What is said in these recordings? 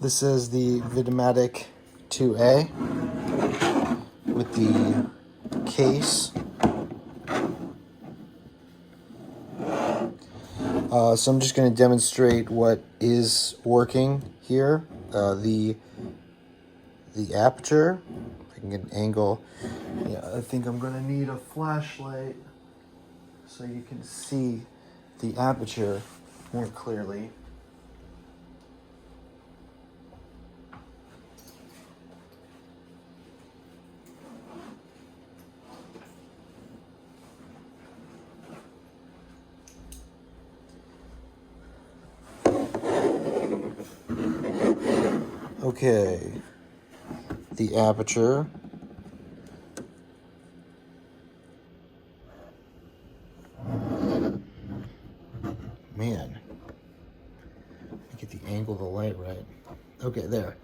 This is the Vitomatic 2A with the case. So I'm just going to demonstrate what is working here. The aperture. If I can get an angle. Yeah, I think I'm going to need a flashlight so you can see the aperture more clearly. Okay, the aperture. Man, get the angle of the light right. Okay, there.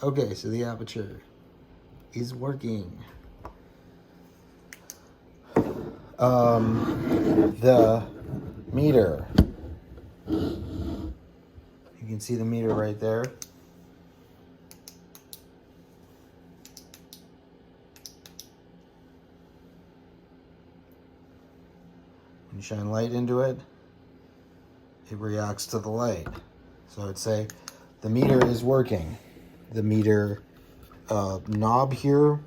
Okay, so the aperture is working. The meter. You can see the meter right there. When you shine light into it, it reacts to the light. So I'd say the meter is working. The meter knob here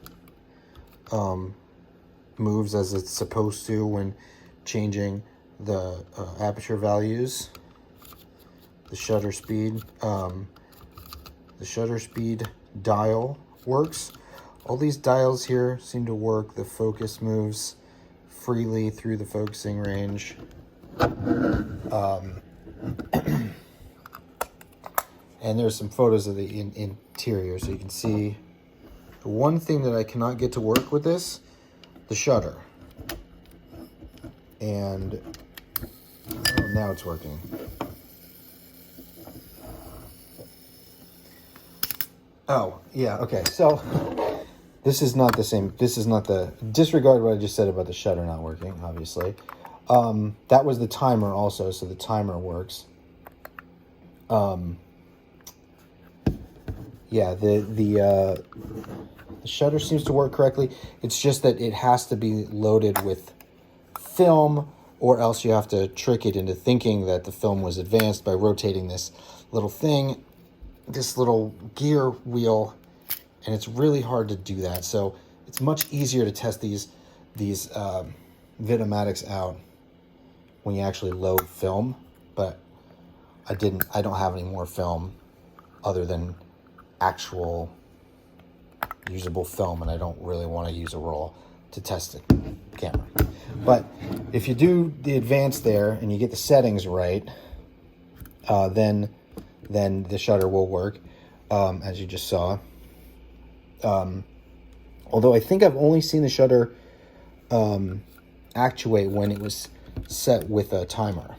moves as it's supposed to when changing the aperture values. The shutter speed dial works. All these dials here seem to work. The focus moves freely through the focusing range. And there's some photos of the interior, so you can see. The one thing that I cannot get to work with this, the shutter. And now it's working. Oh, yeah, okay. So this is not the same. This is not the, disregard what I just said about the shutter not working, obviously. That was the timer also, so the timer works. Yeah, the shutter seems to work correctly. It's just that it has to be loaded with film, or else you have to trick it into thinking that the film was advanced by rotating this little thing, this little gear wheel, and it's really hard to do that. So it's much easier to test these Vitomatics out when you actually load film, but I don't have any more film other than actual usable film, and I don't really want to use a roll to test the camera. But if you do the advanced there and you get the settings right, then the shutter will work, as you just saw. Although I think I've only seen the shutter actuate when it was set with a timer.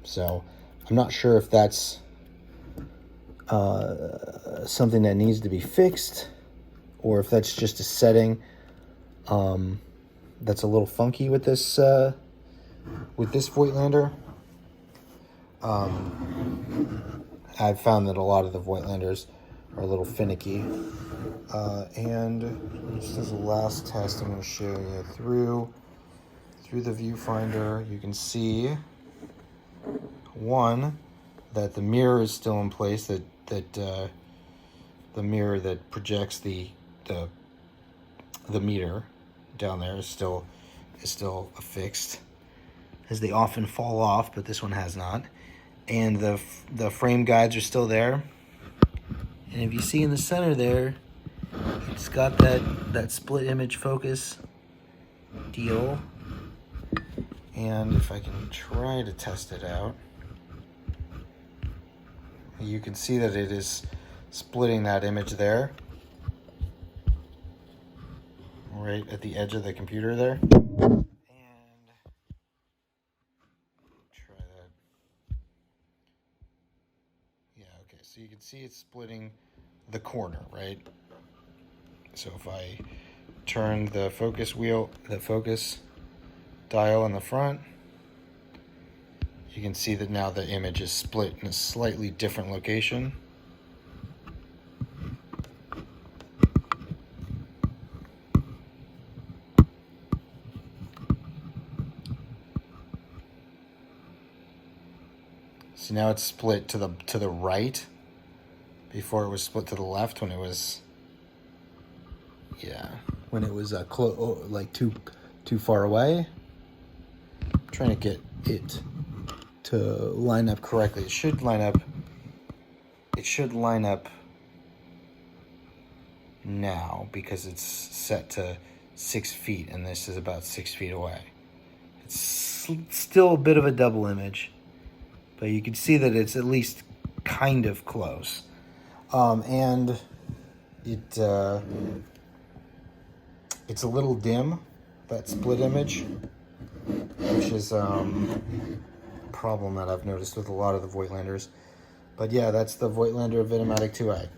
So I'm not sure if that's something that needs to be fixed, or if that's just a setting that's a little funky with this Voigtländer. I've found that a lot of the Voigtlanders are a little finicky. And this is the last test I'm going to show you. Through the viewfinder, you can see, one, that the mirror is still in place, that the mirror that projects the meter down there is still affixed, as they often fall off, but this one has not. And the frame guides are still there. And if you see in the center there, it's got that split image focus deal. And if I can try to test it out, you can see that it is splitting that image there, right at the edge of the computer there. And try that. Yeah, okay, so you can see it's splitting the corner, right? So if I turn the focus wheel, the focus dial in the front, You can see that now the image is split in a slightly different location. So now it's split to the right. Before it was split to the left when it was, like too far away. I'm trying to get it to line up correctly. It should line up. It should line up now because it's set to 6 feet, and this is about 6 feet away. It's still a bit of a double image, but you can see that it's at least kind of close. And it's a little dim, that split image, which is a problem that I've noticed with a lot of the Voigtlanders. But yeah, that's the Voigtländer Vitomatic 2A.